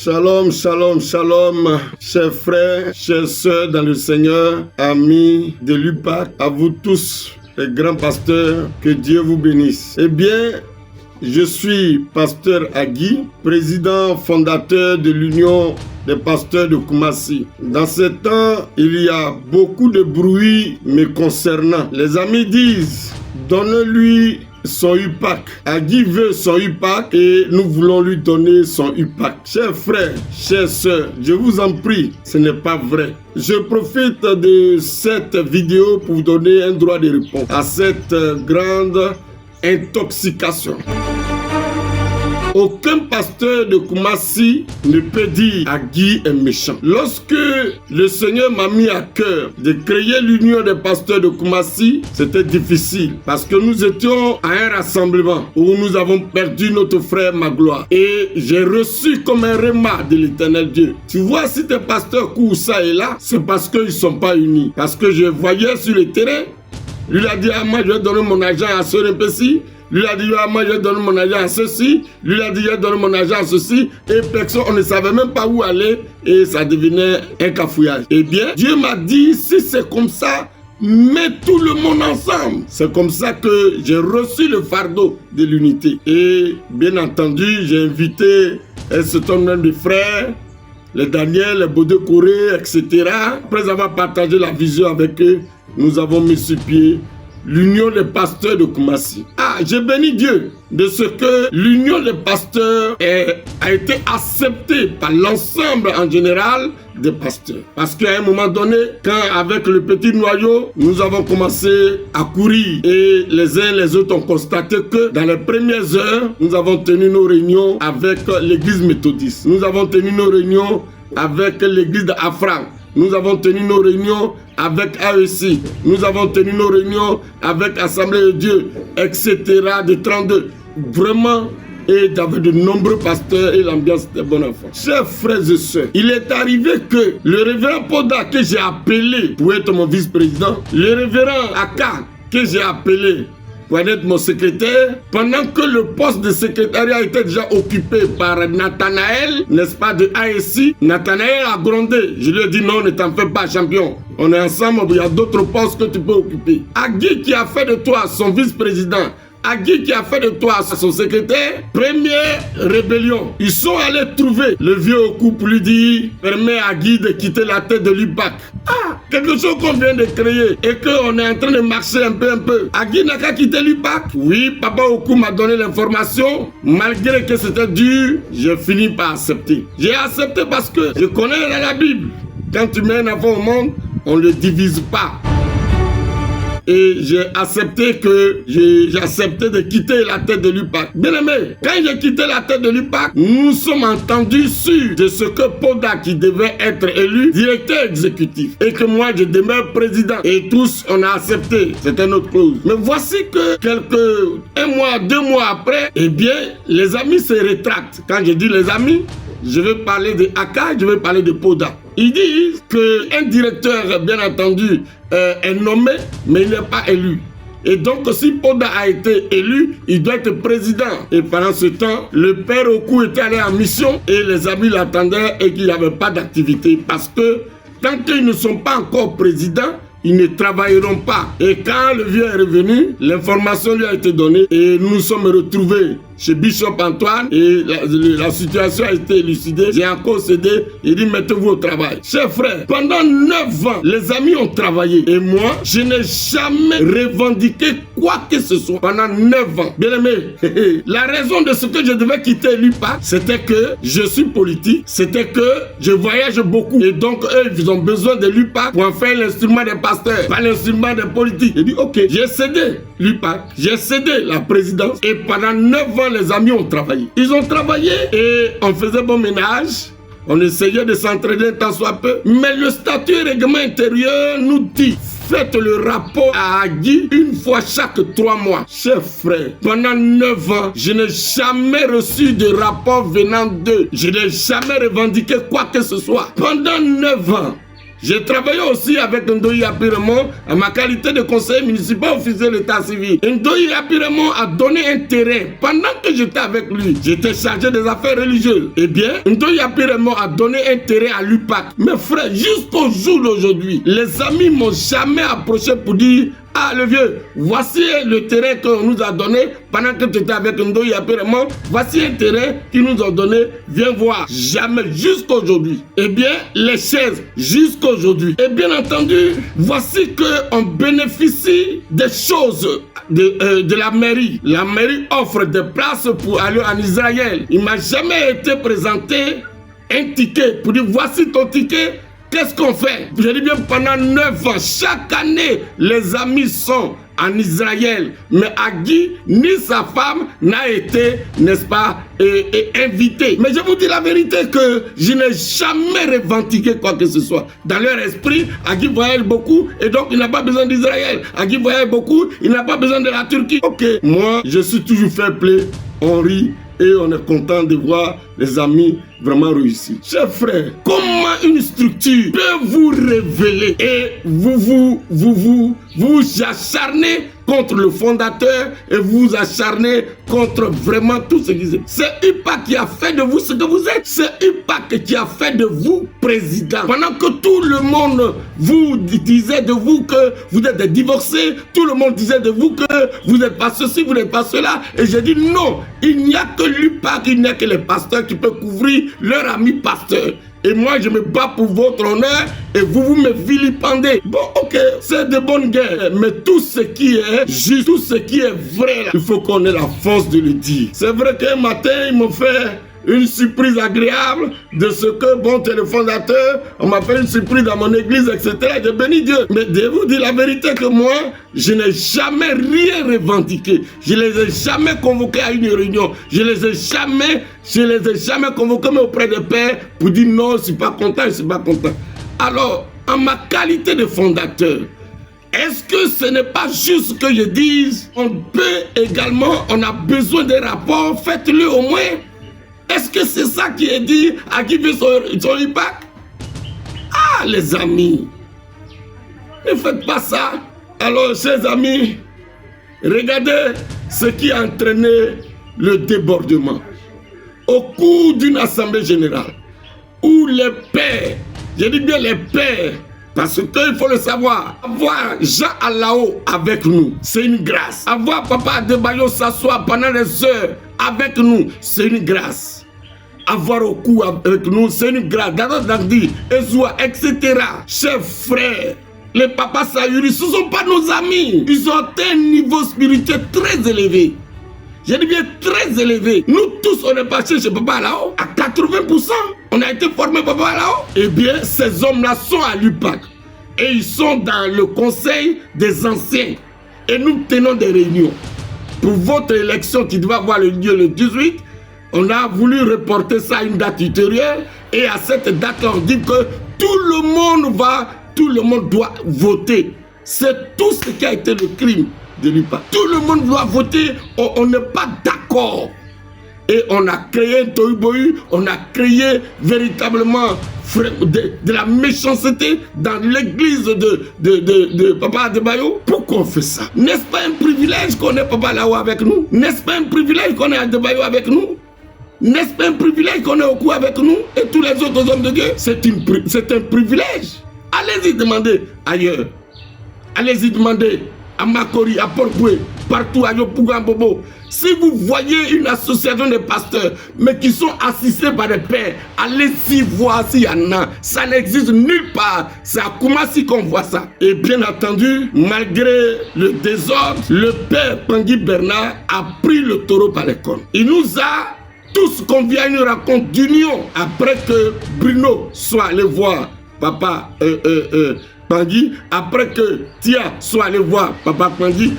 Shalom, shalom, shalom, chers frères, chères sœurs dans le Seigneur, amis de l'UPAC, à vous tous, les grands pasteurs, que Dieu vous bénisse. Eh bien, je suis pasteur Agui, président fondateur de l'Union des pasteurs de Koumassi. Dans ce temps, il y a beaucoup de bruit me concernant. Les amis disent, donnez-lui son UPAC. Agui veut son UPAC et nous voulons lui donner son UPAC. Chers frères, chères sœurs, je vous en prie, ce n'est pas vrai. Je profite de cette vidéo pour vous donner un droit de réponse à cette grande intoxication. Aucun pasteur de Koumassi ne peut dire Agui est méchant. Lorsque le Seigneur m'a mis à cœur de créer l'union des pasteurs de Koumassi, c'était difficile parce que nous étions à un rassemblement où nous avons perdu notre frère Magloire. Et j'ai reçu comme un rhéma de l'Éternel Dieu. Tu vois, si tes pasteurs courent ça et là, c'est parce qu'ils ne sont pas unis. Parce que je voyais sur le terrain, lui a dit, ah, moi je vais donner mon argent à ce RPC. Lui a dit, ah, moi je donne mon argent à ceci. Lui a dit, je donne mon argent à ceci. Et personne, on ne savait même pas où aller. Et ça devenait un cafouillage. Eh bien, Dieu m'a dit, si c'est comme ça, mets tout le monde ensemble. C'est comme ça que j'ai reçu le fardeau de l'unité. Et bien entendu, j'ai invité un certain nombre de frères, les Daniel, les Baudé Corée, etc. Après avoir partagé la vision avec eux, nous avons mis sur pied l'union des pasteurs de Koumassi. Ah, j'ai béni Dieu de ce que l'union des pasteurs a été acceptée par l'ensemble en général des pasteurs. Parce qu'à un moment donné, quand avec le petit noyau, nous avons commencé à courir et les uns les autres ont constaté que dans les premières heures, nous avons tenu nos réunions avec l'église méthodiste. Nous avons tenu nos réunions avec l'église d'Afram. Nous avons tenu nos réunions avec AEC. Nous avons tenu nos réunions avec Assemblée de Dieu, etc. de 32. Vraiment, et il y avait de nombreux pasteurs et l'ambiance était bonne enfant. Chers frères et sœurs, il est arrivé que le révérend Poda que j'ai appelé pour être mon vice-président, le révérend Aka que j'ai appelé pour être mon secrétaire, pendant que le poste de secrétariat était déjà occupé par Nathanaël, n'est-ce pas, de ASI, Nathanaël a grondé. Je lui ai dit non, ne t'en fais pas, champion. On est ensemble, il y a d'autres postes que tu peux occuper. Agui qui a fait de toi son vice-président, Agui qui a fait de toi son secrétaire, première rébellion. Ils sont allés trouver le vieux Oku pour lui dire, permet à Agui de quitter la tête de l'UPAC. Ah, quelque chose qu'on vient de créer et qu'on est en train de marcher un peu. Agui n'a qu'à quitter l'UPAC. Oui, papa Oku m'a donné l'information. Malgré que c'était dur, j'ai fini par accepter. J'ai accepté parce que je connais dans la Bible. Quand tu mets un enfant au monde, on ne le divise pas. Et j'ai accepté de quitter la tête de l'UPAC. Bien aimé, quand j'ai quitté la tête de l'UPAC, nous sommes entendus sûrs de ce que Poda, qui devait être élu directeur exécutif, et que moi je demeure président. Et tous, on a accepté. C'était notre clause. Mais voici que un mois, 2 mois après, eh bien, les amis se rétractent. Quand je dis les amis, je vais parler de Aka, je vais parler de Poda. Ils disent qu'un directeur, bien entendu, est nommé, mais il n'est pas élu. Et donc, si Poda a été élu, il doit être président. Et pendant ce temps, le père Oku était allé en mission et les amis l'attendaient et qu'il n'y avait pas d'activité. Parce que tant qu'ils ne sont pas encore présidents, ils ne travailleront pas. Et quand le vieux est revenu, l'information lui a été donnée et nous nous sommes retrouvés chez Bishop Antoine et la situation a été élucidée. J'ai encore cédé, il dit mettez-vous au travail. Chers frères, pendant 9 ans, les amis ont travaillé et moi, je n'ai jamais revendiqué quoi que ce soit pendant 9 ans. Bien aimé, la raison de ce que je devais quitter l'UPAC, c'était que je suis politique, c'était que je voyage beaucoup et donc eux, ils ont besoin de l'UPAC pour en faire l'instrument des pasteurs, pas l'instrument des politiques. J'ai dit ok, j'ai cédé l'UPAC, j'ai cédé la présidence et pendant 9 ans, les amis ont travaillé. Ils ont travaillé et on faisait bon ménage. On essayait de s'entraider tant soit peu. Mais le statut et règlement intérieur nous dit faites le rapport à Agui une fois chaque 3 mois. Chers frères, pendant 9 ans, je n'ai jamais reçu de rapport venant d'eux. Je n'ai jamais revendiqué quoi que ce soit. Pendant 9 ans, J'ai travaillé aussi avec Ndoye Apiremont en ma qualité de conseiller municipal officier de l'état civil. Ndoye Apiremont a donné un terrain pendant que j'étais avec lui. J'étais chargé des affaires religieuses. Eh bien, Ndoye Apiremont a donné un terrain à l'UPAC. Mes frères, jusqu'au jour d'aujourd'hui, les amis m'ont jamais approché pour dire: ah, le vieux, voici le terrain qu'on nous a donné pendant que tu étais avec Ndoye Apiremont. Voici un terrain qu'ils nous ont donné. Viens voir. Jamais, jusqu'aujourd'hui. Eh bien, les chaises, jusqu'aujourd'hui. Et bien entendu, voici qu'on bénéficie des choses de la mairie. La mairie offre des places pour aller en Israël. Il m'a jamais été présenté un ticket pour dire: voici ton ticket. Qu'est-ce qu'on fait? Je dis bien, pendant 9 ans, chaque année, les amis sont en Israël. Mais Agui, ni sa femme, n'a été, n'est-ce pas, invité. Mais je vous dis la vérité que je n'ai jamais revendiqué quoi que ce soit. Dans leur esprit, Agui voyage beaucoup et donc il n'a pas besoin d'Israël. Agui voyage beaucoup, il n'a pas besoin de la Turquie. Ok, moi, je suis toujours fair play, on rit. Et on est content de voir les amis vraiment réussir. Chers frères, comment une structure peut vous révéler et vous acharnez contre le fondateur et vous acharnez contre vraiment tout ce qui est. C'est UPAC qui a fait de vous ce que vous êtes. C'est UPAC qui a fait de vous président. Pendant que tout le monde vous disait de vous que vous êtes des divorcés, tout le monde disait de vous que vous n'êtes pas ceci, vous n'êtes pas cela. Et j'ai dit non, il n'y a que l'UPAC, il n'y a que les pasteurs qui peuvent couvrir leur ami pasteur. Et moi, je me bats pour votre honneur et vous me vilipendez. Bon, ok, c'est de bonne guerre. Mais tout ce qui est juste, tout ce qui est vrai, là, il faut qu'on ait la force de le dire. C'est vrai qu'un matin, ils m'ont fait une surprise agréable de ce que, bon, t'es le fondateur, on m'a fait une surprise dans mon église, etc. J'ai béni Dieu. Mais de vous dire la vérité que moi, je n'ai jamais rien revendiqué. Je les ai jamais convoqués à une réunion. Je les ai jamais convoqués auprès des pères pour dire non, je suis pas content, je suis pas content. Alors, en ma qualité de fondateur, est-ce que ce n'est pas juste que je dise, on peut également, on a besoin des rapports, faites-le au moins. Est-ce que c'est ça qui est dit à qui veut son IPAC? Ah, les amis, ne faites pas ça. Alors, chers amis, regardez ce qui a entraîné le débordement. Au cours d'une assemblée générale, où les pères, je dis bien les pères, parce qu'il faut le savoir, avoir Jean Alao avec nous, c'est une grâce. Avoir Papa Adebayo s'asseoir pendant des heures avec nous, c'est une grâce. Avoir au cou avec nous, c'est une grâce. Dado Dagdi, Ezoua, etc. Chers frères, les papas Sayuri, ce ne sont pas nos amis. Ils ont un niveau spirituel très élevé. Je dis bien très élevé. Nous tous, on est passés chez Papa Alao à 80%. On a été formés Papa Alao. Eh bien, ces hommes-là sont à l'UPAC. Et ils sont dans le conseil des anciens. Et nous tenons des réunions. Pour votre élection qui doit avoir lieu le 18, on a voulu reporter ça à une date ultérieure. Et à cette date-là, on dit que tout le monde doit voter. C'est tout ce qui a été le crime de l'UPAC. Tout le monde doit voter. On n'est pas d'accord. Et on a créé un tohu-bohu, on a créé véritablement de la méchanceté dans l'église de Papa Adebayo. Pourquoi on fait ça? N'est-ce pas un privilège qu'on ait Papa Alao avec nous? N'est-ce pas un privilège qu'on ait Adebayo avec nous? N'est-ce pas un privilège qu'on ait Oku avec nous et tous les autres hommes de Dieu? C'est un privilège. Allez-y demander ailleurs. Allez-y demander à Makori, à Port-Boué, partout à Yopougambobo. Si vous voyez une association de pasteurs, mais qui sont assistés par des pères, allez-y voir s'il y en a. Ça n'existe nulle part. C'est à Koumassi qu'on voit ça. Et bien entendu, malgré le désordre, le père Pangui Bernard a pris le taureau par les cornes. Il nous a tous conviés à une rencontre d'union après que Bruno soit allé voir Papa Pangui, après que Tia soit allé voir Papa Pangui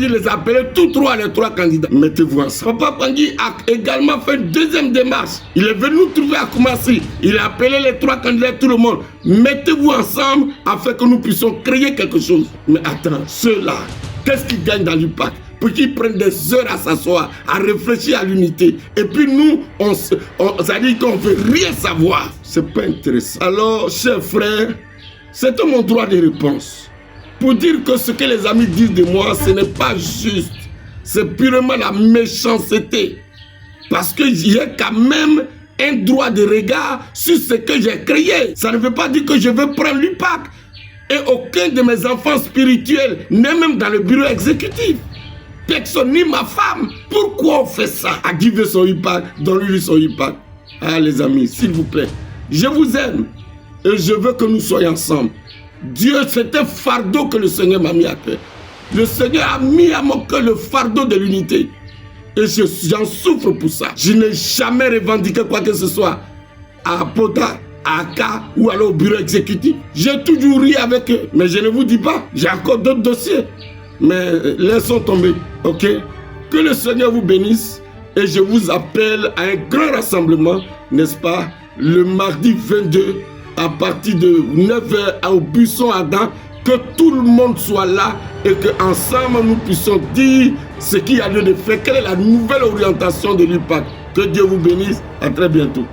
les a appelés tous trois, les trois candidats. Mettez-vous ensemble. Papa Pangui a également fait une deuxième démarche. Il est venu nous trouver à Koumassi. Il a appelé les trois candidats, tout le monde. Mettez-vous ensemble afin que nous puissions créer quelque chose. Mais attends, ceux-là, qu'est-ce qu'ils gagnent dans l'UPAC? Pour qu'ils prennent des heures à s'asseoir, à réfléchir à l'unité. Et puis nous, ça dit qu'on ne veut rien savoir. C'est pas intéressant. Alors, chers frères, C'était mon droit de réponse. Pour dire que ce que les amis disent de moi, ce n'est pas juste. C'est purement la méchanceté. Parce qu'il y a quand même un droit de regard sur ce que j'ai créé. Ça ne veut pas dire que je veux prendre l'UPAC. Et aucun de mes enfants spirituels n'est même dans le bureau exécutif. Personne, ni ma femme. Pourquoi on fait ça? À qui veut son UPAC, donne-lui son UPAC. Ah les amis, s'il vous plaît, je vous aime et je veux que nous soyons ensemble. Dieu, c'est un fardeau que le Seigneur m'a mis à cœur. Le Seigneur a mis à mon cœur le fardeau de l'unité. Et j'en souffre pour ça. Je n'ai jamais revendiqué quoi que ce soit à Pota, à Aka ou alors au bureau exécutif. J'ai toujours ri avec eux. Mais je ne vous dis pas, j'ai encore d'autres dossiers. Mais laissons tomber, ok? Que le Seigneur vous bénisse. Et je vous appelle à un grand rassemblement, n'est-ce pas? Le mardi 22, à partir de 9h au buisson Adam. Que tout le monde soit là et qu'ensemble nous puissions dire ce qu'il y a lieu de faire. Quelle est la nouvelle orientation de l'UPAC? Que Dieu vous bénisse. À très bientôt.